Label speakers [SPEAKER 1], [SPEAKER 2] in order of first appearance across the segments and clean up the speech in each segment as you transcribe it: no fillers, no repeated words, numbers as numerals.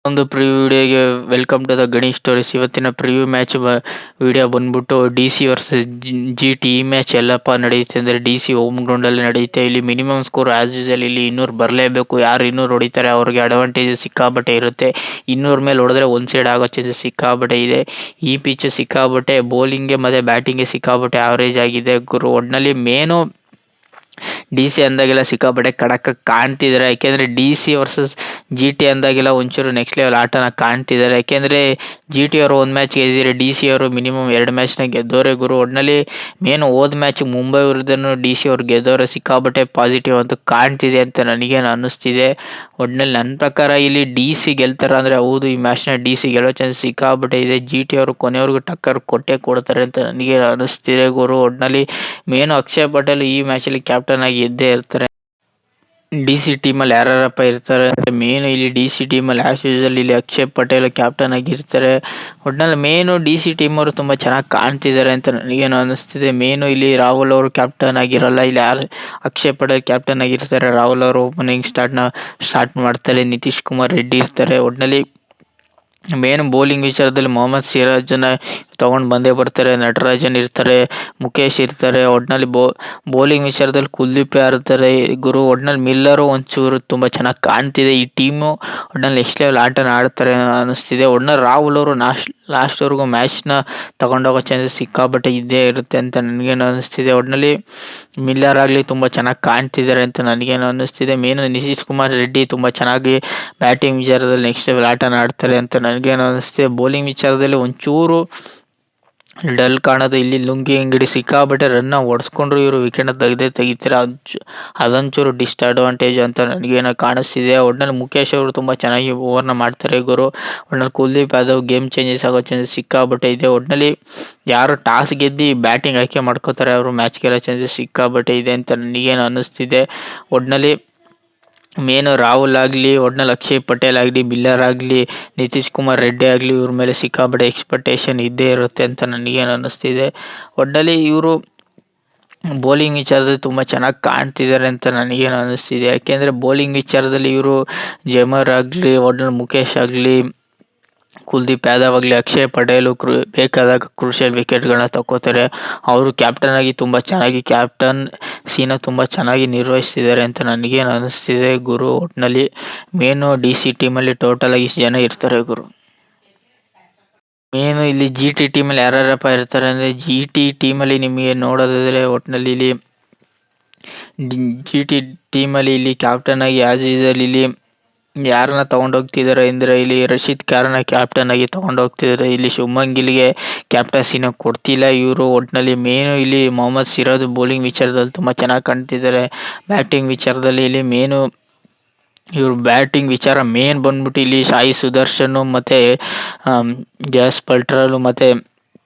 [SPEAKER 1] ಒಂದು ಪ್ರಿವ್ಯೂ ವಿಡಿಯೋಗೆ welcome to the Ganesh stories. ಇವತ್ತಿನ ಪ್ರಿವ್ಯೂ ಮ್ಯಾಚ್ ವಿಡಿಯೋ ಬಂದ್ಬಿಟ್ಟು D C versus G T. ಈ ಮ್ಯಾಚ್ ಎಲ್ಲಪ್ಪ ನಡೆಯುತ್ತೆ ಅಂದರೆ ಡಿ ಸಿ ಹೋಮ್ ಗ್ರೌಂಡಲ್ಲಿ ನಡೆಯುತ್ತೆ. ಇಲ್ಲಿ ಮಿನಿಮಮ್ ಸ್ಕೋರ್ ಆಸ್ ಯೂಸಲ್ ಇಲ್ಲಿ 200 ಬರಲೇಬೇಕು. ಯಾರು 200 ಹೊಡಿತಾರೆ ಅವ್ರಿಗೆ ಅಡ್ವಾಂಟೇಜ್ ಸಿಕ್ಕಾಬಟ್ಟೆ ಇರುತ್ತೆ. 200 ಮೇಲೆ ಹೊಡೆದ್ರೆ ಒಂದು ಸೈಡ್ ಆಗೋ ಚಾನ್ಸಸ್ ಸಿಕ್ಕಾಬಟ್ಟೆ ಇದೆ. ಈ ಪಿಚ್ ಸಿಕ್ಕಾಬಟ್ಟೆ ಬೌಲಿಂಗ್ಗೆ ಮತ್ತು ಬ್ಯಾಟಿಂಗ್ಗೆ ಸಿಕ್ಕಾಬಟ್ಟೆ ಆವ್ರೇಜ್ ಆಗಿದೆ ಗುರು. ಒಟ್ಟಿನಲ್ಲಿ ಮೇನು ಡಿ ಸಿ ಅಂದಾಗೆಲ್ಲ ಸಿಕ್ಕಾಪಟ್ಟೆ ಕಡಕ್ಕಾಗಿ ಕಾಣ್ತಿದ್ದಾರೆ. ಯಾಕೆಂದರೆ D C versus G T ಅಂದಾಗೆಲ್ಲ ಒಂಚೂರು ನೆಕ್ಸ್ಟ್ ಲೆವೆಲ್ ಆಟನ ಕಾಣ್ತಿದ್ದಾರೆ. ಯಾಕೆಂದರೆ ಜಿ ಟಿ ಅವರು ಒಂದು ಮ್ಯಾಚ್ ಗೆದ್ದಿದ್ದಾರೆ, ಡಿ ಸಿ ಅವರು ಮಿನಿಮಮ್ 2 ಮ್ಯಾಚ್ನ ಗೆದ್ದೋರೆ ಗುರು. ಒಟ್ಟಿನಲ್ಲಿ ಮೇನ್ ಹೋದ ಮ್ಯಾಚ್ ಮುಂಬೈ ವಿರುದ್ಧನೂ ಡಿ ಸಿ ಅವ್ರು ಗೆದ್ದೋರೆ. ಸಿಕ್ಕಾಪಟ್ಟೆ ಪಾಸಿಟಿವ್ ಅಂತ ಕಾಣ್ತಿದೆ ಅಂತ ನನಗೇನು ಅನ್ನಿಸ್ತಿದೆ. ಒಟ್ಟಿನಲ್ಲಿ ನನ್ನ ಪ್ರಕಾರ ಇಲ್ಲಿ ಡಿ ಸಿ ಗೆಲ್ತಾರೆ ಅಂದರೆ ಹೌದು, ಈ ಮ್ಯಾಚ್ನ ಡಿ ಸಿ ಗೆಲ್ಲೋ ಚಾನ್ಸ್ ಸಿಕ್ಕಾಪಟ್ಟೆ ಇದೆ. ಜಿ ಟಿ ಅವರು ಕೊನೆಯವ್ರಿಗೂ ಟಕ್ಕರ್ ಕೊಟ್ಟೇ ಕೊಡ್ತಾರೆ ಅಂತ ನನಗೆ ಅನ್ನಿಸ್ತಿದೆ ಗುರು. ಒಟ್ಟಿನಲ್ಲಿ ಮೇನು ಅಕ್ಷಯ್ ಪಟೇಲ್ ಈ ಮ್ಯಾಚಲ್ಲಿ ಕ್ಯಾಪ್ಟನ್ ಆಗಿ ಇದ್ದೇ ಇರ್ತಾರೆ. ಡಿ ಸಿ ಟೀಮಲ್ಲಿ ಯಾರ್ಯಾರಪ್ಪ ಇರ್ತಾರೆ ಅಂದರೆ ಮೇನು ಇಲ್ಲಿ ಡಿ ಸಿ ಟೀಮಲ್ಲಿ ಆ್ಯಸ್ ಯೂಸಲ್ ಇಲ್ಲಿ ಅಕ್ಷಯ್ ಪಟೇಲ್ ಕ್ಯಾಪ್ಟನ್ ಆಗಿರ್ತಾರೆ. ಒಟ್ಟಿನಲ್ಲಿ ಮೇನು ಡಿ ಸಿ ಟೀಮವರು ತುಂಬ ಚೆನ್ನಾಗಿ ಕಾಣ್ತಿದ್ದಾರೆ ಅಂತ ನನಗೇನು ಅನ್ನಿಸ್ತಿದೆ. ಮೇನು ಇಲ್ಲಿ ರಾಹುಲ್ ಅವರು ಕ್ಯಾಪ್ಟನ್ ಆಗಿರಲ್ಲ, ಇಲ್ಲಿ ಯಾರು ಅಕ್ಷಯ್ ಪಟೇಲ್ ಕ್ಯಾಪ್ಟನ್ ಆಗಿರ್ತಾರೆ. ರಾಹುಲ್ ಅವರು ಓಪನಿಂಗ್ ಸ್ಟಾರ್ಟ್ ಮಾಡ್ತಾರೆ, ನಿತೀಶ್ ಕುಮಾರ್ ರೆಡ್ಡಿ ಇರ್ತಾರೆ. ಒಟ್ಟಿನಲ್ಲಿ ಮೇನ್ ಬೌಲಿಂಗ್ ವಿಚಾರದಲ್ಲಿ ಮೊಹಮ್ಮದ್ ಸಿರಾಜನ್ನ ತೊಗೊಂಡು ಬಂದೇ ಬರ್ತಾರೆ. ನಟರಾಜನ್ ಇರ್ತಾರೆ, ಮುಖೇಶ್ ಇರ್ತಾರೆ. ಒಟ್ಟಿನಲ್ಲಿ ಬೌಲಿಂಗ್ ವಿಚಾರದಲ್ಲಿ ಕುಲ್ದೀಪ್ ಇರ್ತಾರೆ ಗುರು. ಒಟ್ಟಿನಲ್ಲಿ ಮಿಲ್ಲರು ಒಂಚೂರು ತುಂಬ ಚೆನ್ನಾಗಿ ಕಾಣ್ತಿದೆ. ಈ ಟೀಮು ಒಟ್ಟಿನಲ್ಲಿ ನೆಕ್ಸ್ಟ್ ಲೆವೆಲ್ ಆಟನ ಆಡ್ತಾರೆ ಅನ್ನಿಸ್ತಿದೆ. ಒಟ್ಟಿನಲ್ಲಿ ರಾಹುಲ್ ಅವರು ಲಾಸ್ಟ್ವರೆಗೂ ಮ್ಯಾಚ್ನ ತಗೊಂಡೋಗೋ ಚಾನ್ಸಸ್ ಸಿಕ್ಕಾಪಟ್ಟೆ ಇದ್ದೇ ಇರುತ್ತೆ ಅಂತ ನನಗೇನು ಅನ್ನಿಸ್ತಿದೆ. ಒಟ್ಟಿನಲ್ಲಿ ಮಿಲ್ಲರ್ ಆಗಲಿ ತುಂಬ ಚೆನ್ನಾಗಿ ಕಾಣ್ತಿದ್ದಾರೆ ಅಂತ ನನಗೇನು ಅನ್ನಿಸ್ತಿದೆ. ಮೇನ್ ನಿತೀಶ್ ಕುಮಾರ್ ರೆಡ್ಡಿ ತುಂಬ ಚೆನ್ನಾಗಿ ಬ್ಯಾಟಿಂಗ್ ವಿಚಾರದಲ್ಲಿ ನೆಕ್ಸ್ಟ್ ಲೆವೆಲ್ ಆಟನ ಆಡ್ತಾರೆ ಅಂತ ನನಗೇನು ಅನ್ನಿಸ್ತಿದೆ. ಬೌಲಿಂಗ್ ವಿಚಾರದಲ್ಲಿ ಒಂಚೂರು ಡಲ್ ಕಾಣೋದು. ಇಲ್ಲಿ ಲುಂಗಿ ಅಂಗಡಿ ಸಿಕ್ಕಾಬಟ್ಟೆ ರನ್ನ ಹೊಡೆಸ್ಕೊಂಡ್ರು ಇವರು ವಿಕೆಟ್ನ ತೆಗಿತಾರೆ. ಅದೊಂಚೂರು ಡಿಸ್ಅಡ್ವಾಂಟೇಜ್ ಅಂತ ನನಗೇನೋ ಕಾಣಿಸ್ತಿದೆ. ಒಟ್ಟಿನಲ್ಲಿ ಮುಖೇಶ್ ಅವರು ತುಂಬ ಚೆನ್ನಾಗಿ ಓವರ್ನ ಮಾಡ್ತಾರೆ ಗುರು. ಒಟ್ಟಿನಲ್ಲಿ ಕುಲ್ದೀಪ್ ಯಾದವ್ ಗೇಮ್ ಚೇಂಜಸ್ ಆಗೋ ಚಾನ್ಸಸ್ ಸಿಕ್ಕಾಬಟ್ಟೆ ಇದೆ. ಒಟ್ಟಿನಲ್ಲಿ ಯಾರು ಟಾಸ್ ಗೆದ್ದು ಬ್ಯಾಟಿಂಗ್ ಆಯ್ಕೆ ಮಾಡ್ಕೋತಾರೆ ಅವರು ಮ್ಯಾಚ್ ಗೆಲ್ಲೋ ಚಾನ್ಸಸ್ ಸಿಕ್ಕಾಬಟ್ಟೆ ಇದೆ ಅಂತ ನನಗೇನು ಅನ್ನಿಸ್ತಿದೆ. ಒಟ್ಟಿನಲ್ಲಿ ಮೇನು ರಾಹುಲ್ ಆಗಲಿ, ಒಟ್ಟಿನಲ್ಲಿ ಅಕ್ಷಯ್ ಪಟೇಲ್ ಆಗಲಿ, ಮಿಲ್ಲರ್ ಆಗಲಿ, ನಿತೀಶ್ ಕುಮಾರ್ ರೆಡ್ಡಿ ಆಗಲಿ, ಇವ್ರ ಮೇಲೆ ಸಿಕ್ಕಾಪಟ್ಟೆ ಎಕ್ಸ್ಪೆಕ್ಟೇಷನ್ ಇದ್ದೇ ಇರುತ್ತೆ ಅಂತ ನನಗೇನು ಅನ್ನಿಸ್ತಿದೆ. ಒಟ್ಟಿನಲ್ಲಿ ಇವರು ಬೌಲಿಂಗ್ ವಿಚಾರದಲ್ಲಿ ತುಂಬ ಚೆನ್ನಾಗಿ ಕಾಣ್ತಿದ್ದಾರೆ ಅಂತ ನನಗೇನು ಅನ್ನಿಸ್ತಿದೆ. ಯಾಕೆಂದರೆ ಬೌಲಿಂಗ್ ವಿಚಾರದಲ್ಲಿ ಇವರು ಜಮರ್ ಆಗಲಿ, ಒಟ್ಟಿನಲ್ಲಿ ಮುಖೇಶ್ ಆಗಲಿ, ಕುಲ್ದೀಪ್ ಯಾದವ್ ಆಗಲಿ, ಅಕ್ಷಯ್ ಪಟೇಲು ಬೇಕಾದಾಗ ಕ್ರೂಷಿಯಲ್ ವಿಕೆಟ್ಗಳನ್ನ ತಗೋತಾರೆ. ಅವರು ಕ್ಯಾಪ್ಟನ್ ಆಗಿ ತುಂಬ ಚೆನ್ನಾಗಿ ಕ್ಯಾಪ್ಟನ್ಸಿನ ತುಂಬ ಚೆನ್ನಾಗಿ ನಿರ್ವಹಿಸ್ತಿದ್ದಾರೆ ಅಂತ ನನಗೇನು ಅನ್ನಿಸ್ತಿದೆ ಗುರು. ಒಟ್ಟಿನಲ್ಲಿ ಮೇನು ಡಿ ಸಿ ಟೀಮಲ್ಲಿ ಟೋಟಲಾಗಿ ಇಷ್ಟು ಜನ ಇರ್ತಾರೆ ಗುರು. ಮೇನು ಇಲ್ಲಿ ಜಿ ಟಿ ಟೀಮಲ್ಲಿ ಯಾರ್ಯಾರಪ್ಪ ಇರ್ತಾರೆ ಅಂದರೆ ಜಿ ಟಿ ಟೀಮಲ್ಲಿ ನಿಮಗೆ ನೋಡೋದಾದರೆ ಒಟ್ಟಿನಲ್ಲಿ ಇಲ್ಲಿ ಜಿ ಟಿ ಟೀಮಲ್ಲಿ ಇಲ್ಲಿ ಕ್ಯಾಪ್ಟನ್ ಆಗಿ ಆ್ಯಸ್ ಯೂಸಲ್ ಇಲ್ಲಿ ಯಾರನ್ನ ತೊಗೊಂಡೋಗ್ತಿದ್ದಾರೆ ಅಂದರೆ ಇಲ್ಲಿ ರಶೀದ್ ಖಾನ್ನ ಕ್ಯಾಪ್ಟನ್ ಆಗಿ ತೊಗೊಂಡೋಗ್ತಿದ್ದಾರೆ. ಇಲ್ಲಿ ಶುಭ್ಮನ್ ಗಿಲ್ಗೆ ಕ್ಯಾಪ್ಟನ್ಸಿನ ಕೊಡ್ತಿಲ್ಲ ಇವರು. ಒಟ್ಟಿನಲ್ಲಿ ಮೇನು ಇಲ್ಲಿ ಮೊಹಮ್ಮದ್ ಸಿರಾಜ್ ಬೌಲಿಂಗ್ ವಿಚಾರದಲ್ಲಿ ತುಂಬ ಚೆನ್ನಾಗಿ ಕಾಣ್ತಿದ್ದಾರೆ. ಬ್ಯಾಟಿಂಗ್ ವಿಚಾರದಲ್ಲಿ ಇಲ್ಲಿ ಮೇನು ಇವರು ಬ್ಯಾಟಿಂಗ್ ವಿಚಾರ ಮೇನ್ ಬಂದ್ಬಿಟ್ಟು ಇಲ್ಲಿ ಸಾಯಿ ಸುದರ್ಶನ್ ಮತ್ತು ಜಸ್ ಪಲ್ಟ್ರಲ್ ಮತ್ತು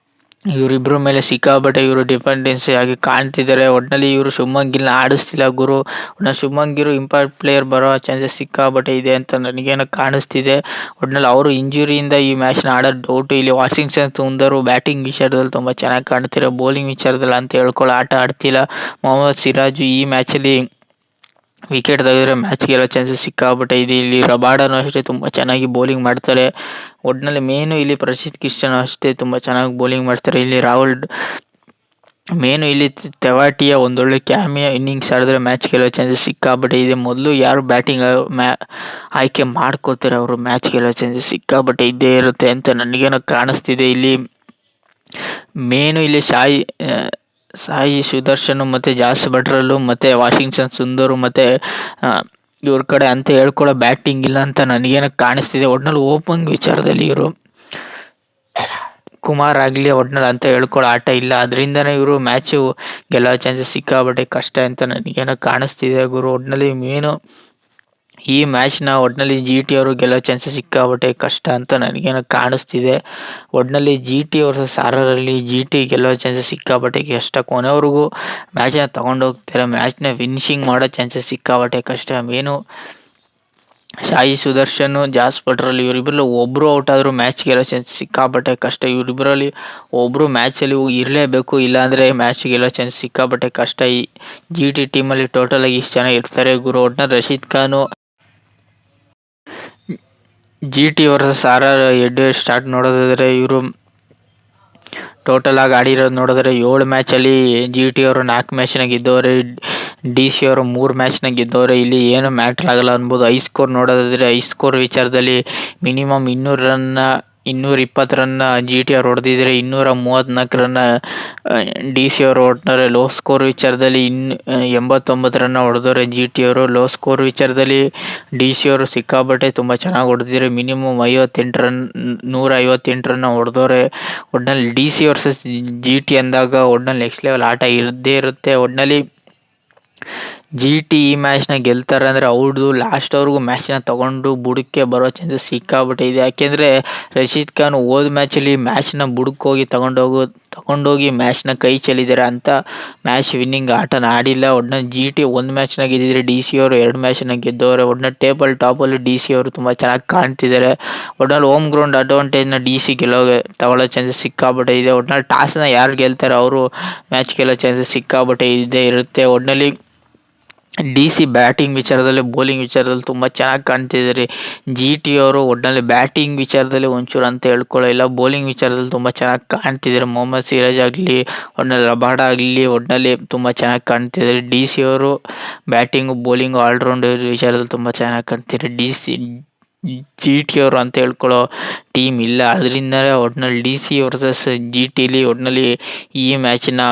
[SPEAKER 1] ಇವರಿಬ್ಬರ ಮೇಲೆ ಸಿಕ್ಕಾಪಟ್ಟೆ ಇವರು ಡಿಪೆಂಡೆನ್ಸಿ ಆಗಿ ಕಾಣ್ತಿದ್ದಾರೆ. ಒಟ್ಟಿನಲ್ಲಿ ಇವರು ಶುಭ್ಮನ್ ಗಿಲ್ನ ಆಡಿಸ್ತಿಲ್ಲ ಗುರು. ಒಟ್ಟಿನಲ್ಲಿ ಶುಭ್ಮನ್ ಗಿಲ್ ಇಂಪ್ಯಾಕ್ಟ್ ಪ್ಲೇಯರ್ ಬರೋ ಚಾನ್ಸಸ್ ಸಿಕ್ಕಾಪಟ್ಟೆ ಇದೆ ಅಂತ ನನಗೇನೋ ಕಾಣಿಸ್ತಿದೆ. ಒಟ್ಟಿನಲ್ಲಿ ಅವರು ಇಂಜುರಿಯಿಂದ ಈ ಮ್ಯಾಚ್ನ ಆಡೋದು ಡೌಟು. ಇಲ್ಲಿ ವಾಷಿಂಗ್ಟನ್ ಸುಂದರು ಬ್ಯಾಟಿಂಗ್ ವಿಚಾರದಲ್ಲಿ ತುಂಬ ಚೆನ್ನಾಗಿ ಕಾಣ್ತಿರೋ, ಬೌಲಿಂಗ್ ವಿಚಾರದಲ್ಲಿ ಅಂತ ಹೇಳ್ಕೊಳ್ಳೋ ಆಟ ಆಡ್ತಿಲ್ಲ. ಮೊಹಮ್ಮದ್ ಸಿರಾಜು ಈ ಮ್ಯಾಚಲ್ಲಿ ವಿಕೆಟ್ ತೆಗೆದ್ರೆ ಮ್ಯಾಚ್ ಗೆಲ್ಲೋ ಚಾನ್ಸಸ್ ಸಿಕ್ಕಾಪಟ್ಟೆ ಇದೆ. ಇಲ್ಲಿ ರಬಾಡನು ಅಷ್ಟೇ ತುಂಬ ಚೆನ್ನಾಗಿ ಬೌಲಿಂಗ್ ಮಾಡ್ತಾರೆ. ಒಟ್ಟಿನಲ್ಲಿ ಮೇನು ಇಲ್ಲಿ ಪ್ರಸಿದ್ಧ ಕಿಶನ್ ಅಷ್ಟೇ ತುಂಬ ಚೆನ್ನಾಗಿ ಬೌಲಿಂಗ್ ಮಾಡ್ತಾರೆ. ಇಲ್ಲಿ ರಾಹುಲ್ ಮೇನು ಇಲ್ಲಿ ತೆವಾಟಿಯ ಒಂದೊಳ್ಳೆ ಕ್ಯಾಮಿಯ ಇನ್ನಿಂಗ್ಸ್ ಆಡಿದ್ರೆ ಮ್ಯಾಚ್ ಗೆಲ್ಲೋ ಚಾನ್ಸಸ್ ಸಿಕ್ಕಾಪಟ್ಟೆ ಇದೆ. ಮೊದಲು ಯಾರು ಬ್ಯಾಟಿಂಗ್ ಆಯ್ಕೆ ಮಾಡ್ಕೋತಾರೆ ಅವರು ಮ್ಯಾಚ್ ಗೆಲ್ಲೋ ಚಾನ್ಸಸ್ ಸಿಕ್ಕಾಪಟ್ಟೆ ಇದ್ದೇ ಇರುತ್ತೆ ಅಂತ ನನಗೇನೋ ಕಾಣಿಸ್ತಿದೆ. ಇಲ್ಲಿ ಮೇನು ಇಲ್ಲಿ ಸಾಯಿ ಸುದರ್ಶನ್ ಮತ್ತು ಜಾಸ್ ಬಟ್ರಲ್ಲು ಮತ್ತು ವಾಷಿಂಗ್ಟನ್ ಸುಂದರು ಮತ್ತು ಇವ್ರ ಕಡೆ ಅಂತ ಹೇಳ್ಕೊಳ್ಳೋ ಬ್ಯಾಟಿಂಗ್ ಇಲ್ಲ ಅಂತ ನನಗೇನೋ ಕಾಣಿಸ್ತಿದೆ. ಒಟ್ಟಿನಲ್ಲಿ ಓಪನಿಂಗ್ ವಿಚಾರದಲ್ಲಿ ಇವರು ಕುಮಾರ್ ಆಗಲಿ ಒಟ್ಟಿನಲ್ಲಿ ಅಂತ ಹೇಳ್ಕೊಳ್ಳೋ ಆಟ ಇಲ್ಲ. ಅದರಿಂದನೇ ಇವರು ಮ್ಯಾಚು ಗೆಲ್ಲೋ ಚಾನ್ಸಸ್ ಸಿಕ್ಕಾಪಟ್ಟೆ ಕಷ್ಟ ಅಂತ ನನಗೇನೋ ಕಾಣಿಸ್ತಿದೆ ಗುರು. ಒಟ್ಟಿನಲ್ಲಿ ಮೇನು ಈ ಮ್ಯಾಚ್ನ ಒಟ್ಟಿನಲ್ಲಿ ಜಿ ಟಿ ಅವರು ಗೆಲ್ಲೋ ಚಾನ್ಸಸ್ ಸಿಕ್ಕಾಪಟ್ಟೆ ಕಷ್ಟ ಅಂತ ನನಗೇನೋ ಕಾಣಿಸ್ತಿದೆ. ಒಟ್ಟಿನಲ್ಲಿ ಜಿ ಟಿ ವರ್ಸಸ್ ಆರಲ್ಲಿ ಜಿ ಟಿ ಗೆಲ್ಲೋ ಚಾನ್ಸಸ್ ಸಿಕ್ಕಾಪಟ್ಟೆ ಕಷ್ಟ. ಕೊನೆವರೆಗೂ ಮ್ಯಾಚನ್ನ ತೊಗೊಂಡೋಗ್ತಾರೆ. ಮ್ಯಾಚ್ನ ಫಿನಿಶಿಂಗ್ ಮಾಡೋ ಚಾನ್ಸಸ್ ಸಿಕ್ಕಾಪಟ್ಟೆ ಕಷ್ಟ. ಮೇನು ಸಾಯಿ ಸುದರ್ಶನ್, ಜಾಸ್ ಪಟ್ರಲ್ಲಿ ಇವರಿಬ್ಬರಲ್ಲಿ ಒಬ್ಬರು ಔಟ್ ಆದರೂ ಮ್ಯಾಚ್ ಗೆಲ್ಲೋ ಚಾನ್ಸ್ ಸಿಕ್ಕಾಪಟ್ಟೆ ಕಷ್ಟ. ಇವರಿಬ್ಬರಲ್ಲಿ ಒಬ್ಬರು ಮ್ಯಾಚಲ್ಲಿ ಇರಲೇಬೇಕು, ಇಲ್ಲಾಂದರೆ ಮ್ಯಾಚ್ ಗೆಲ್ಲೋ ಚಾನ್ಸ್ ಸಿಕ್ಕಾಪಟ್ಟೆ ಕಷ್ಟ. ಈ ಜಿ ಟಿ ಟೀಮಲ್ಲಿ ಟೋಟಲಾಗಿ ಇಷ್ಟು ಜನ ಇರ್ತಾರೆ ಗುರು. ಒಟ್ಟಿನಲ್ಲಿ Rashid Khan G T versus R R head start ನೋಡೋದಾದರೆ ಇವರು ಟೋಟಲ್ ಆಗಿ ಆಡಿರೋದು ನೋಡಿದ್ರೆ 7 ಮ್ಯಾಚಲ್ಲಿ ಜಿ ಟಿ ಅವರು 4 ಮ್ಯಾಚ್ನ ಗೆದ್ದವ್ರೆ, ಡಿ ಸಿ ಅವರು 3 ಮ್ಯಾಚ್ನ ಗೆದ್ದವ್ರೆ. ಇಲ್ಲಿ ಏನು ಮ್ಯಾಟ್ರ್ ಆಗಲ್ಲ ಅನ್ಬೋದು. ಹೈ ಸ್ಕೋರ್ ನೋಡೋದಾದರೆ ಹೈ ಸ್ಕೋರ್ ವಿಚಾರದಲ್ಲಿ ಮಿನಿಮಮ್ 220 ರನ್ನ ಜಿ ಟಿ ಅವ್ರು ಹೊಡೆದಿದ್ರೆ 234 ರನ್ನ ಡಿ ಸಿ ಅವರು ಹೊಡ್ತಾರೆ. ಲೋ ಸ್ಕೋರ್ ವಿಚಾರದಲ್ಲಿ 89 ರನ್ನ ಹೊಡೆದವ್ರೆ ಜಿ ಟಿ ಅವರು. ಲೋ ಸ್ಕೋರ್ ವಿಚಾರದಲ್ಲಿ ಡಿ ಸಿ ಅವರು ಸಿಕ್ಕಾಪಟ್ಟೆ ತುಂಬ ಚೆನ್ನಾಗಿ ಹೊಡೆದಿದ್ರೆ ಮಿನಿಮಮ್ 158 ರನ್ನ ಹೊಡೆದವ್ರೆ. ಒಟ್ನಲ್ಲಿ D C versus G T ಅಂದಾಗ ಒಟ್ನಲ್ಲಿ ನೆಕ್ಸ್ಟ್ ಲೆವೆಲ್ ಆಟ ಇದ್ದೇ ಇರುತ್ತೆ. ಒಟ್ನಲ್ಲಿ ಜಿ ಟಿ ಈ ಮ್ಯಾಚ್ನ ಗೆಲ್ತಾರೆ ಅಂದರೆ ಅವ್ರದ್ದು ಲಾಸ್ಟ್ವರೆಗೂ ಮ್ಯಾಚ್ನ ತಗೊಂಡು ಬುಡಕ್ಕೆ ಬರೋ ಚಾನ್ಸಸ್ ಸಿಕ್ಕಾಪಟ್ಟೆ ಇದೆ. ಯಾಕೆಂದರೆ ರಶೀದ್ ಖಾನ್ ಹೋದ ಮ್ಯಾಚಲ್ಲಿ ಮ್ಯಾಚ್ನ ಬುಡಕ್ಕೆ ಹೋಗಿ ತಗೊಂಡೋಗಿ ಮ್ಯಾಚ್ನ ಕೈ ಚೆಲ್ಲಿದ್ದಾರೆ. ಅಂತ ಮ್ಯಾಚ್ ವಿನ್ನಿಂಗ್ ಆಟನ ಆಡಿಲ್ಲ. ಒಟ್ನಲ್ಲಿ ಜಿ ಟಿ 1 ಮ್ಯಾಚ್ನ ಗೆದ್ದಿದ್ರೆ ಡಿ ಸಿ ಅವರು 2 ಮ್ಯಾಚ್ನ ಗೆದ್ದವ್ರೆ. ಒಟ್ನಲ್ಲಿ ಟೇಬಲ್ ಟಾಪಲ್ಲಿ ಡಿ ಸಿ ಅವರು ತುಂಬ ಚೆನ್ನಾಗಿ ಕಾಣ್ತಿದ್ದಾರೆ. ಒಟ್ನಲ್ಲಿ ಹೋಮ್ ಗ್ರೌಂಡ್ ಅಡ್ವಾಂಟೇಜ್ನ ಡಿ ಸಿ ತಗೊಳ್ಳೋ ಚಾನ್ಸಸ್ ಸಿಕ್ಕಾಪಟ್ಟೆ ಇದೆ. ಒಟ್ನಲ್ಲಿ ಟಾಸ್ನ ಯಾರು ಗೆಲ್ತಾರೆ ಅವರು ಮ್ಯಾಚ್ ಗೆಲ್ಲೋ ಚಾನ್ಸಸ್ ಸಿಕ್ಕಾಪಟ್ಟೆ ಇದ್ದೇ ಇರುತ್ತೆ. ಒಟ್ನಲ್ಲಿ ಡಿ ಸಿ ಬ್ಯಾಟಿಂಗ್ ವಿಚಾರದಲ್ಲಿ ಬೌಲಿಂಗ್ ವಿಚಾರದಲ್ಲಿ ತುಂಬ ಚೆನ್ನಾಗಿ ಕಾಣ್ತಿದ್ದಾರೆ. ಜಿ ಟಿ ಅವರು ಒಟ್ನಲ್ಲಿ ಬ್ಯಾಟಿಂಗ್ ವಿಚಾರದಲ್ಲಿ ಒಂಚೂರು ಅಂತ ಹೇಳ್ಕೊಳ್ಳಿಲ್ಲ. ಬೌಲಿಂಗ್ ವಿಚಾರದಲ್ಲಿ ತುಂಬ ಚೆನ್ನಾಗಿ ಕಾಣ್ತಿದ್ದಾರೆ. ಮೊಹಮ್ಮದ್ ಸಿರಾಜ್ ಆಗಲಿ, ಒಟ್ನಲ್ಲಿ ರಬಾಡ ಆಗಲಿ, ಒಟ್ನಲ್ಲಿ ತುಂಬ ಚೆನ್ನಾಗಿ ಕಾಣ್ತಿದ್ದಾರೆ. ಡಿ ಸಿ ಅವರು ಬ್ಯಾಟಿಂಗು ಬೌಲಿಂಗು ಆಲ್ರೌಂಡರ್ ವಿಚಾರದಲ್ಲಿ ತುಂಬ ಚೆನ್ನಾಗಿ ಕಾಣ್ತಿದ್ದಾರೆ. ಜಿ ಟಿ ಅವರು ಅಂತ ಹೇಳ್ಕೊಳ್ಳೋ ಟೀಮ್ ಇಲ್ಲ. ಅದರಿಂದಲೇ ಒಟ್ನಲ್ಲಿ ಡಿ ಸಿ ವರ್ಸಸ್ ಜಿ ಟಿಲಿ ಒಟ್ನಲ್ಲಿ ಈ ಮ್ಯಾಚಿನ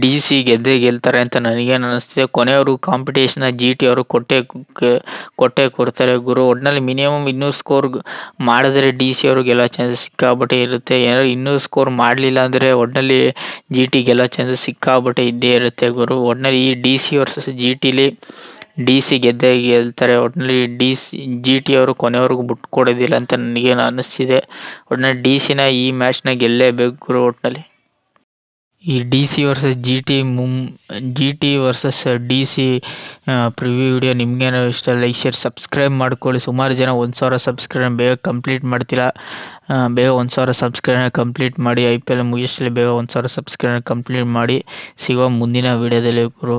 [SPEAKER 1] ಡಿ ಸಿ ಗೆಲ್ತಾರೆ ಅಂತ ನನಗೇನು ಅನ್ನಿಸ್ತಿದೆ. ಕೊನೆಯವರು ಕಾಂಪಿಟೇಷನ್ನ ಜಿ ಟಿ ಅವರು ಕೊಟ್ಟೇ ಕೊಡ್ತಾರೆ ಗುರು. ಒಟ್ನಲ್ಲಿ ಮಿನಿಮಮ್ 200 ಸ್ಕೋರ್ ಮಾಡಿದ್ರೆ ಡಿ ಸಿ ಅವರು ಗೆಲ್ಲೋ ಚಾನ್ಸಸ್ ಸಿಕ್ಕಾಪಟ್ಟೆ ಇರುತ್ತೆ. ಏನಾದ್ರು 200 ಸ್ಕೋರ್ ಮಾಡಲಿಲ್ಲ ಅಂದರೆ ಒಟ್ನಲ್ಲಿ ಜಿ ಟಿ ಗೆಲ್ಲೋ ಚಾನ್ಸಸ್ ಸಿಕ್ಕಾಪಟ್ಟೆ ಇದ್ದೇ ಇರುತ್ತೆ ಗುರು. ಒಟ್ನಲ್ಲಿ ಈ ಡಿ ಸಿ ವರ್ಸಸ್ ಜಿ ಟಿಲಿ ಡಿ ಸಿ ಗೆಲ್ತಾರೆ. ಒಟ್ನಲ್ಲಿ ಜಿ ಟಿ ಅವರು ಕೊನೆವರೆಗೂ ಬಿಟ್ಕೊಡೋದಿಲ್ಲ ಅಂತ ನನಗೇನು ಅನ್ನಿಸ್ತಿದೆ. ಒಟ್ನಲ್ಲಿ ಡಿ ಸಿನ ಈ ಮ್ಯಾಚ್ನ ಗೆಲ್ಲೇಬೇಕು ಗುರು. ಒಟ್ನಲ್ಲಿ ಈ D C versus G T versus D C preview video ನಿಮಗೇನಾದ್ರು ಇಷ್ಟ, ಲೈಕ್ ಶೇರ್ ಸಬ್ಸ್ಕ್ರೈಬ್ ಮಾಡ್ಕೊಳ್ಳಿ. ಸುಮಾರು ಜನ 1000 ಸಬ್ಸ್ಕ್ರೈಬ್ ಬೇಗ ಕಂಪ್ಲೀಟ್ ಮಾಡ್ತೀರಾ. ಬೇಗ 1000 ಸಬ್ಸ್ಕ್ರೈಬ್ ಕಂಪ್ಲೀಟ್ ಮಾಡಿ. IPL ಮುಗಿಸಲಿ ಬೇಗ 1000 ಸಬ್ಸ್ಕ್ರೈಬ್ ಕಂಪ್ಲೀಟ್ ಮಾಡಿ. ಸಿಗೋ ಮುಂದಿನ ವಿಡಿಯೋದಲ್ಲಿ ಗುರು.